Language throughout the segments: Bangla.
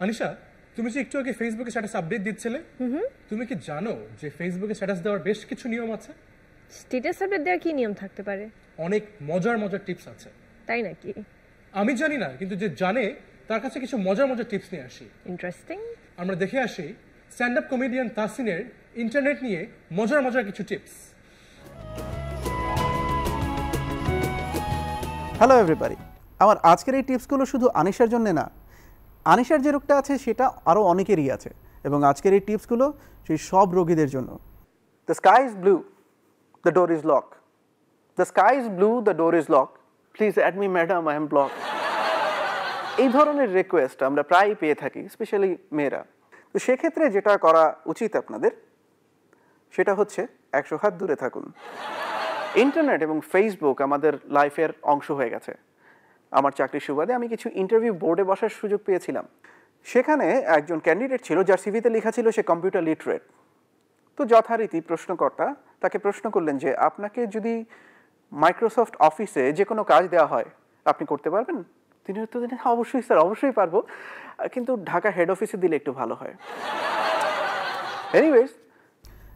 আনিশা, তুমি যে একটু আগে ফেসবুকে স্ট্যাটাস আপডেট দিচ্ছিলে, তুমি কি জানো যে ফেসবুকে স্ট্যাটাস দেওয়ার বেশ কিছু নিয়ম আছে? স্ট্যাটাস আপডেট দেওয়ার কি নিয়ম থাকতে পারে? অনেক মজার মজার টিপস আছে। তাই নাকি? আমি জানি না, কিন্তু যে জানে তার কাছে কিছু মজার মজার টিপস নিয়ে আসি। ইন্টারেস্টিং। আমরা দেখে আসি স্ট্যান্ড আপ কমেডিয়ান তাসিনের ইন্টারনেট নিয়ে মজার মজার কিছু টিপস। হ্যালো এভরিবডি, আমার আজকের এই টিপসগুলো শুধু আনিশার জন্য না, আনিশার যে রোগটা আছে সেটা আরও অনেকেরই আছে, এবং আজকের এই টিপসগুলো সেই সব রোগীদের জন্য। The sky is blue, the door is lock. The sky is blue, the door is lock. Please add me madam, I am block. এই ধরনের রিকোয়েস্ট আমরা প্রায়ই পেয়ে থাকি, স্পেশালি মেয়েরা। তো সেক্ষেত্রে যেটা করা উচিত আপনাদের, সেটা হচ্ছে 100 হাত দূরে থাকুন। ইন্টারনেট এবং ফেসবুক আমাদের লাইফের অংশ হয়ে গেছে। আমার চাকরির সুবাদে আমি কিছু ইন্টারভিউ বোর্ডে বসার সুযোগ পেয়েছিলাম। সেখানে একজন ক্যান্ডিডেট ছিল যার সিভিতে লেখা ছিল সে কম্পিউটার লিটারেট। তো যথারীতি প্রশ্নকর্তা তাকে প্রশ্ন করলেন যে আপনাকে যদি মাইক্রোসফট অফিসে যে কোনো কাজ দেওয়া হয় আপনি করতে পারবেন? তিনি উত্তর দিলেন, অবশ্যই স্যার, অবশ্যই পারবো, কিন্তু ঢাকা হেড অফিসে দিলে একটু ভালো হয়। এনিওয়েজ,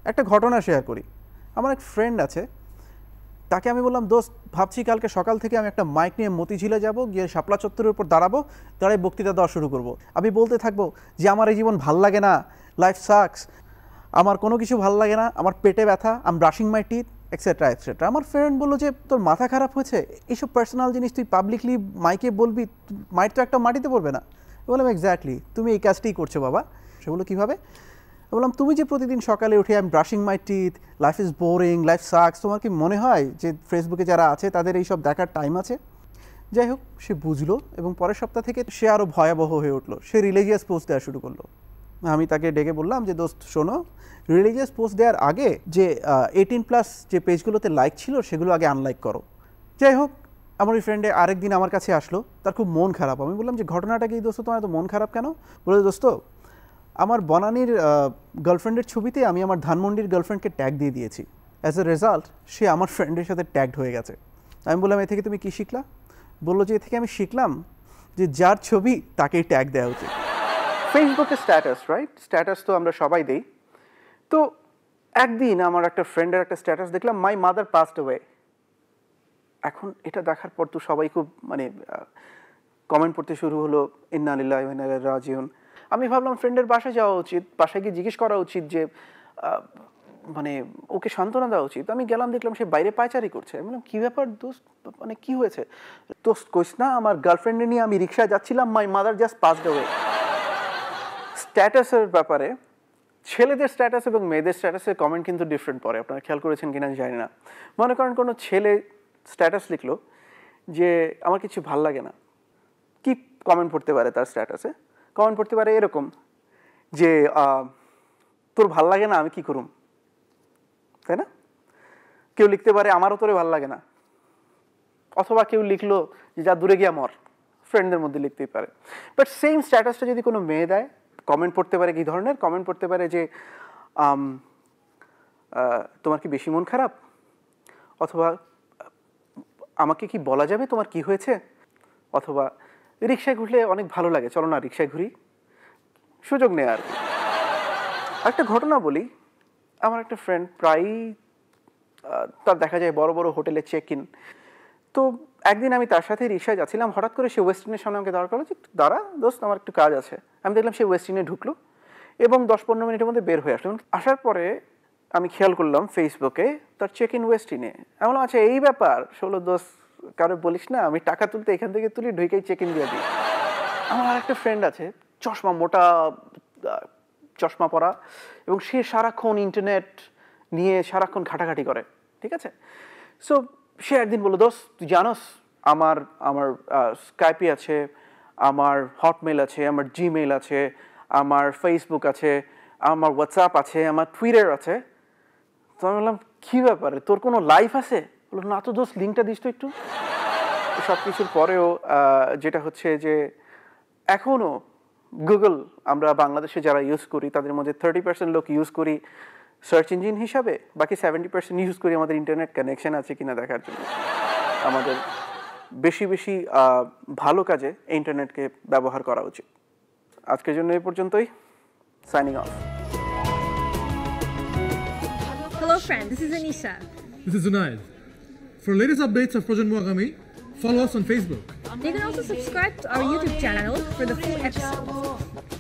একটা ঘটনা শেয়ার করি। আমার এক ফ্রেন্ড আছে, তাকে আমি বললাম, দোস্ত, ভাবছি কালকে সকাল থেকে আমি একটা মাইক নিয়ে মতিঝিলে যাব, গিয়ে শাপলা চত্বরের উপর দাঁড়াবো, দাঁড়াই বক্তৃতা দেওয়া শুরু করব। আমি বলতে থাকবো যে আমার এই জীবন ভাল লাগে না, লাইফ সাকস, আমার কোনো কিছু ভাল লাগে না, আমার পেটে ব্যথা, I'm brushing my teeth, etcetera etcetera. আমার ফ্রেন্ড বললো যে তোর মাথা খারাপ হয়েছে, এইসব পার্সোনাল জিনিস তুই পাবলিকলি মাইকে বলবি, মাইট তো একটা মাটিতে পড়বে না। বললাম, এক্স্যাক্টলি, তুমি এই কাজটাই করছো বাবা। সেগুলো কীভাবে? বললাম, তুমি যে প্রতিদিন সকালে উঠে I am brushing my teeth, life is boring, life sucks, তোমার কি মনে হয় যে ফেসবুকে যারা আছে তাদের এইসব দেখার টাইম আছে? যাই হোক, সে বুঝলো এবং পরের সপ্তাহ থেকে সে আরও ভয়াবহ হয়ে উঠলো। সে রিলিজিয়াস পোস্ট দেওয়া শুরু করলো। আমি তাকে ডেকে বললাম যে দোস্ত শোনো, রিলিজিয়াস পোস্ট দেওয়ার আগে যে 18+ যে পেজগুলোতে লাইক ছিল সেগুলো আগে আনলাইক করো। যাই হোক, আমার ওই ফ্রেন্ডে আরেকদিন আমার কাছে আসলো, তার খুব মন খারাপ। আমি বললাম যে ঘটনাটা কি দোস্ত, তোমার এত মন খারাপ কেন? বলে, দোস্ত, আমার বনানীর গার্লফ্রেন্ডের ছবিতে আমি আমার ধানমন্ডির গার্লফ্রেন্ডকে ট্যাগ দিয়ে দিয়েছি। অ্যাজ এ রেজাল্ট সে আমার ফ্রেন্ডের সাথে ট্যাগড হয়ে গেছে। আমি বললাম, এ থেকে তুমি কী শিখলা? বললো যে এ থেকে আমি শিখলাম যে যার ছবি তাকেই ট্যাগ দেওয়া উচিত। ফেসবুকে স্ট্যাটাস, রাইট? স্ট্যাটাস তো আমরা সবাই দিই। তো একদিন আমার একটা ফ্রেন্ডের একটা স্ট্যাটাস দেখলাম, মাই মাদার পাসড অ্যাওয়ে। এখন এটা দেখার পর তো সবাই খুব কমেন্ট পড়তে শুরু হলো, ইন্না লিল্লাহি ওয়া ইন্না ইলাইহি রাজিউন। আমি ভাবলাম ফ্রেন্ডের বাসায় যাওয়া উচিত, বাসায় গিয়ে জিজ্ঞেস করা উচিত যে ওকে সান্ত্বনা দেওয়া উচিত। আমি গেলাম, দেখলাম সে বাইরে পায়চারি করছে। আমি বললাম, কী ব্যাপার দোস্ত, কী হয়েছে? দোস্ত কইস না, আমার গার্লফ্রেন্ডে নিয়ে আমি রিক্সায় যাচ্ছিলাম, my mother just passed away. স্ট্যাটাসের ব্যাপারে ছেলেদের স্ট্যাটাস এবং মেয়েদের স্ট্যাটাসের কমেন্ট কিন্তু ডিফারেন্ট পড়ে। আপনারা খেয়াল করেছেন কিনা জানি না। মনে করেন কোনো ছেলে স্ট্যাটাস লিখলো যে আমার কিছু ভাল লাগে না, কি কমেন্ট পড়তে পারে তার স্ট্যাটাসে? কমেন্ট পড়তে পারে এরকম যে তোর ভাল লাগে না, আমি কি করুম, তাই না? কেউ লিখতে পারে আমারও তোরে ভাল লাগে না, অথবা কেউ লিখলো যে যা দূরে গিয়া মর, ফ্রেন্ডদের মধ্যে লিখতেই পারে। বাট সেম স্ট্যাটাসটা যদি কোনো মেয়ে দেয়, কমেন্ট পড়তে পারে কী ধরনের? কমেন্ট পড়তে পারে যে তোমার কি বেশি মন খারাপ, অথবা আমাকে কি বলা যাবে তোমার কি হয়েছে, অথবা রিক্সায় ঘুরলে অনেক ভালো লাগে, চলো না রিক্সায় ঘুরি, সুযোগ নেই আর কি। একটা ঘটনা বলি, আমার একটা ফ্রেন্ড প্রায়ই তার দেখা যায় বড় বড় হোটেলে চেক ইন। তো একদিন আমি তার সাথে রিক্সায় যাচ্ছিলাম, হঠাৎ করে সে ওয়েস্টিনের সামনে আমাকে দাঁড় করালো যে দাঁড়া দোস্ত, আমার একটু কাজ আছে। আমি দেখলাম সে ওয়েস্টিনে ঢুকলো এবং 10-15 মিনিটের মধ্যে বের হয়ে আসলো। আসার পরে আমি খেয়াল করলাম ফেসবুকে তার চেক ইন ওয়েস্টিনে। আমি বললাম, আচ্ছা এই ব্যাপার, 16 দোস্ত কারো বলিস না, আমি টাকা তুলতে এখান থেকে তুলি, ঢুকেই চেক ইন দিয়ে দিই। আমার আরেকটা ফ্রেন্ড আছে, চশমা, মোটা চশমা পরা, এবং সে সারাক্ষণ ইন্টারনেট নিয়ে সারাক্ষণ ঘাটাঘাটি করে, ঠিক আছে? সো সে একদিন বললো, দোস্ত তুই জানোস আমার স্কাইপি আছে, আমার হটমেল আছে, আমার জিমেইল আছে, আমার ফেসবুক আছে, আমার হোয়াটসঅ্যাপ আছে, আমার টুইটার আছে। তো আমি বললাম, কী ব্যাপারে, তোর কোনো লাইফ আছে? বললো, না তো দোস্ত, লিঙ্কটা দিস তো একটু। সব কিছুর পরেও যেটা হচ্ছে যে এখনও গুগল আমরা বাংলাদেশে যারা ইউজ করি তাদের মধ্যে 30% লোক ইউজ করি সার্চ ইঞ্জিন হিসাবে, বাকি 70% ইউজ করি আমাদের ইন্টারনেট কানেকশন আছে কিনা দেখার জন্য। আমাদের বেশি বেশি ভালো কাজে ইন্টারনেটকে ব্যবহার করা উচিত। আজকের জন্য এই পর্যন্তই, signing off. Hello friend, this is Anisha. This is Zunaid. For latest updates of Projanmo Agami, follow us on Facebook. You can also subscribe to our YouTube channel for the full episodes.